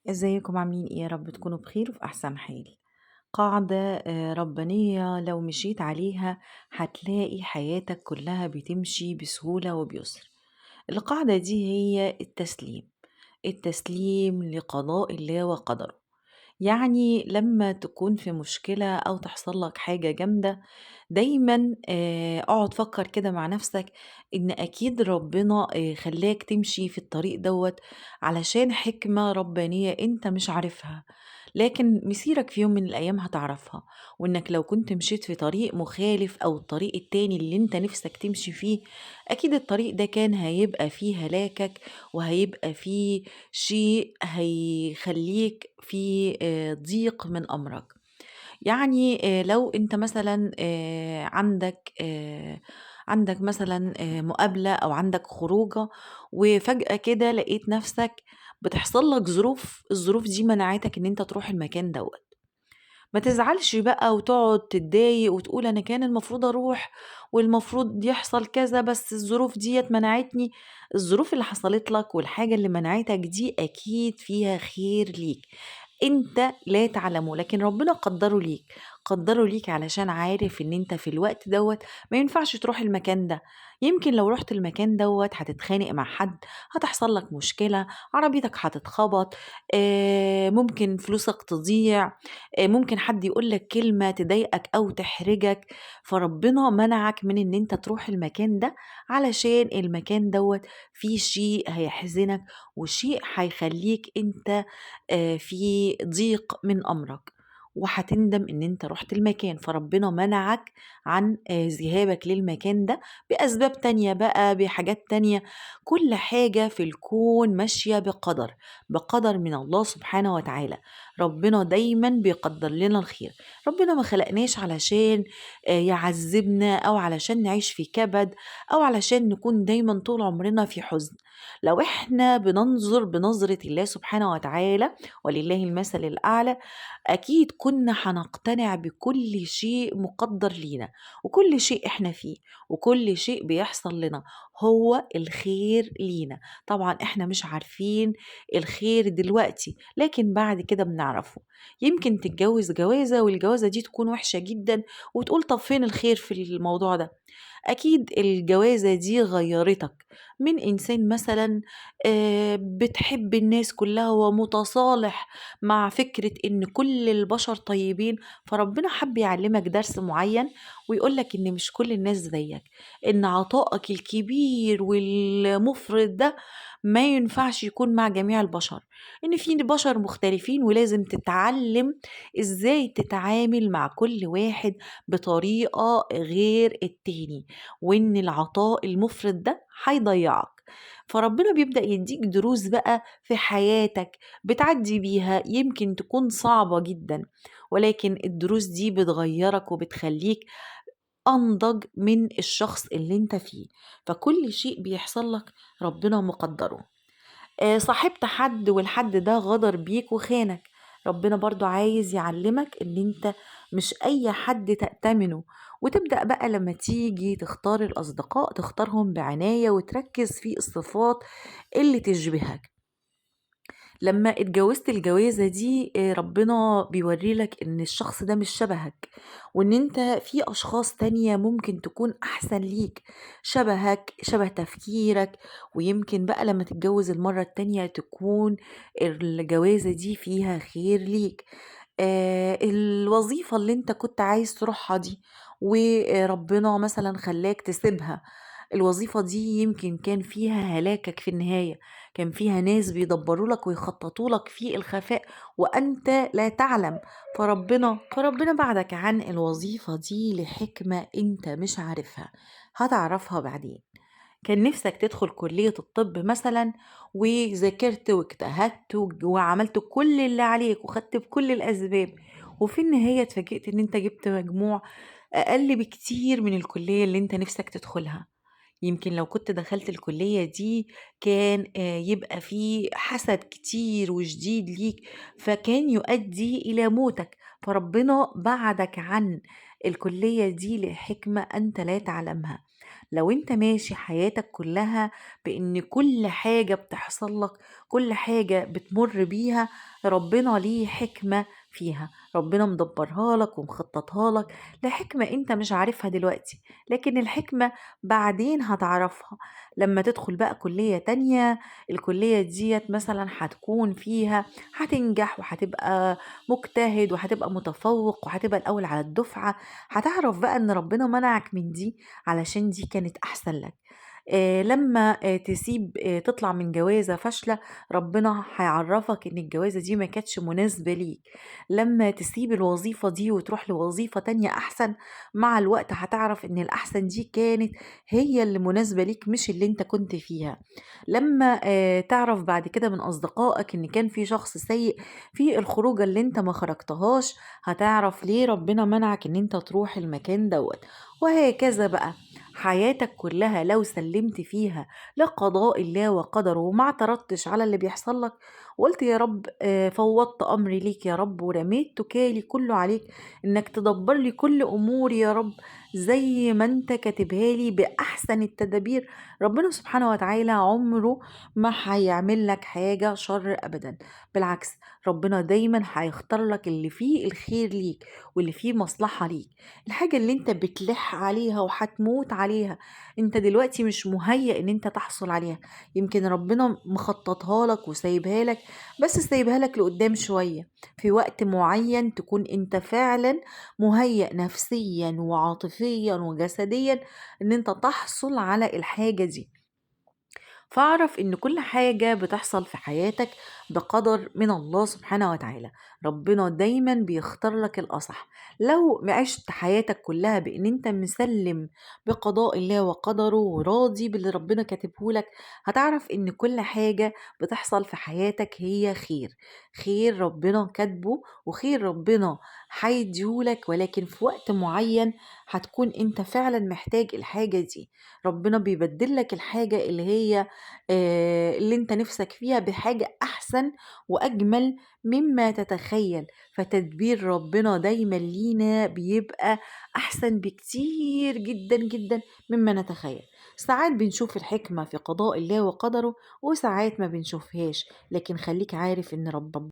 ازيكم عاملين ايه؟ يا رب تكونوا بخير وفي احسن حال. قاعدة ربانية لو مشيت عليها هتلاقي حياتك كلها بتمشي بسهولة وبيسر. القاعدة دي هي التسليم لقضاء الله وقدره. يعني لما تكون في مشكلة أو تحصل لك حاجة جامدة، دايما اقعد فكر كده مع نفسك إن أكيد ربنا خلاك تمشي في الطريق دوت علشان حكمة ربانية أنت مش عارفها، لكن مسيرك في يوم من الأيام هتعرفها. وإنك لو كنت مشيت في طريق مخالف أو الطريق التاني اللي أنت نفسك تمشي فيه، أكيد الطريق ده كان هيبقى فيه هلاكك، وهيبقى فيه شيء هيخليك في ضيق من أمرك. يعني لو أنت مثلًا عندك مثلًا مقابلة أو عندك خروجة، وفجأة كده لقيت نفسك بتحصل لك ظروف، الظروف دي منعتك إن أنت تروح المكان دوّة. ما تزعلش بقى وتقعد تتضايق وتقول أنا كان المفروض أروح والمفروض يحصل كذا، بس الظروف ديّة منعتني. الظروف اللي حصلت لك والحاجة اللي منعتك دي أكيد فيها خير ليك، أنت لا تعلمه، لكن ربنا قدّره ليك. قدّره ليك علشان عارف إن أنت في الوقت دوّة ما ينفعش تروح المكان ده. يمكن لو رُحت المكان دوّة هتتخانق مع حد، هتحصل لك مشكلة، عربيتك هتتخبط، ممكن فلوسك تضيع، ممكن حد يقول لك كلمة تضايقك أو تحرجك. فربنا منعك من إن أنت تروح المكان ده علشان المكان دوّة فيه شيء هيحزنك، وشيء هيخلّيك أنت في ضيق من أمرك، وهتندم إن أنت رُحت المكان. فربنا منعك عن ذهابك للمكان ده بأسباب تانية بقى، بحاجات تانية. كل حاجة في الكون ماشية بقدر، بقدر من الله سبحانه وتعالى. ربنا دايمًا بيقدّر لنا الخير. ربنا ما خلقناش علشان يعذّبنا، أو علشان نعيش في كبد، أو علشان نكون دايمًا طول عمرنا في حزن. لو إحنا بننظر بنظرة الله سبحانه وتعالى، ولله المثل الأعلى، أكيد كنا هنقتنع بكل شيء مقدر لينا، وكل شيء إحنا فيه، وكل شيء بيحصل لنا هو الخير لينا. طبعا إحنا مش عارفين الخير دلوقتي، لكن بعد كده بنعرفه. يمكن تتجوز جوازة والجوازة دي تكون وحشة جدا، وتقول طب فين الخير في الموضوع ده؟ أكيد الجوازة دي غيّرتك من إنسان مثلًا بتحب الناس كلّها ومتصالح مع فكرة إن كل البشر طيبين. فربنا حَب يعلّمك درس معيّن ويقول لك إن مش كل الناس زيّك، إن عطائك الكبير والمُفرط ده ما ينفعش يكون مع جميع البشر، إن في بشر مختلفين ولازم تتعلّم إزاي تتعامل مع كل واحد بطريقة غير التاني، وإن العطاء المُفرط ده هيضيّعك. فربنا بيبدأ يدّيك دروس بقى في حياتك بتعدّي بيها، يمكن تكون صعبة جدًا، ولكن الدروس دي بتغيّرك وبتخلّيك أنضج من الشخص اللي أنت فيه. فكل شيء بيحصل لك ربنا مقدّره. صاحبت حد والحد ده غدر بيك وخانك، ربنا برضو عايز يعلمك ان انت مش اي حد تأتمنه. وتبدأ بقى لما تيجي تختار الأصدقاء تختارهم بعناية وتركز في الصفات اللي تشبهك. لما اتجوزت الجوازة دي ربنا بيوري لك ان الشخص ده مش شبهك، وان انت في اشخاص تانية ممكن تكون احسن ليك، شبهك شبه تفكيرك. ويمكن بقى لما تتجوز المرة التانية تكون الجوازة دي فيها خير ليك. الوظيفة اللي انت كنت عايز تروحها دي وربنا مثلا خلاك تسيبها، الوظيفة دي يمكن كان فيها هلاكك في النهاية، كان فيها ناس بيدبروا لك ويخططوا لك في الخفاء وأنت لا تعلم. فربنا بعدك عن الوظيفة دي لحكمة أنت مش عارفها، هتعرفها بعدين. كان نفسك تدخل كلية الطب مثلا، وذاكرت واجتهدت وعملت كل اللي عليك وخدت بكل الأسباب، وفي النهاية اتفاجئت ان انت جبت مجموع أقل بكتير من الكلية اللي انت نفسك تدخلها. يمكن لو كنت دخلت الكلية دي كان يبقى في حسد كتير وشديد ليك، فكان يؤدي إلى موتك. فربنا بعدك عن الكلية دي لحكمة أنت لا تعلمها. لو انت ماشي حياتك كلها بان كل حاجة بتحصل لك، كل حاجة بتمر بيها ربنا ليه حكمة فيها، ربنا مدبرها لك ومخططها لك لحكمة انت مش عارفها دلوقتي، لكن الحكمة بعدين هتعرفها لما تدخل بقى كلية تانية. الكلية ديت مثلا هتكون فيها هتنجح وهتبقى مجتهد وهتبقى متفوق وهتبقى الأول على الدفعة، هتعرف بقى ان ربنا منعك من دي علشان دي كانت أحسن لك. لما تسيب تطلع من جوازة فاشلة، ربنا هيعرفك ان الجوازة دي ما كانتش مناسبة ليك. لما تسيب الوظيفة دي وتروح لوظيفة تانية أحسن، مع الوقت هتعرف ان الأحسن دي كانت هي اللي مناسبة ليك مش اللي انت كنت فيها. لما تعرف بعد كده من أصدقائك ان كان في شخص سيء في الخروجة اللي انت ما خرجتهاش، هتعرف ليه ربنا منعك ان انت تروح المكان دوت. وهكذا بقى حياتك كلها لو سلمت فيها لقضاء الله وقدره وما اعترضتش على اللي بيحصل لك، وقلت يا رب فوضت أمري ليك يا رب ورميت توكالي كله عليك إنك تدبر لي كل أموري يا رب زي ما أنت كاتبها لي بأحسن التدابير، ربنا سبحانه وتعالى عمره ما هيعمل لك حاجة شر أبدا. بالعكس، ربنا دايما هيختار لك اللي فيه الخير ليك واللي فيه مصلحة ليك. الحاجة اللي انت بتلح عليها وهتموت عليها انت دلوقتي مش مهيأ ان انت تحصل عليها، يمكن ربنا مخططها لك وسايبها لك، بس سايبها لك لقدام شوية في وقت معين تكون انت فعلا مهيأ نفسيا وعاطفيا وجسديا ان انت تحصل على الحاجة دي. فاعرف ان كل حاجة بتحصل في حياتك بقدر من الله سبحانه وتعالى، ربنا دايما بيختار لك الأصح. لو عشت حياتك كلها بان انت مسلم بقضاء الله وقدره وراضي باللي ربنا كاتبه لك، هتعرف ان كل حاجة بتحصل في حياتك هي خير، خير ربنا كاتبه وخير ربنا هيديهولك، ولكن في وقت معين هتكون انت فعلا محتاج الحاجة دي. ربنا بيبدل لك الحاجة اللي هي اللي انت نفسك فيها بحاجة أحسن وأجمل مما تتخيل. فتدبير ربنا دايما لينا بيبقى أحسن بكتير جدا جدا مما نتخيل. ساعات بنشوف الحكمة في قضاء الله وقدره وساعات ما بنشوفهاش، لكن خليك عارف إن رب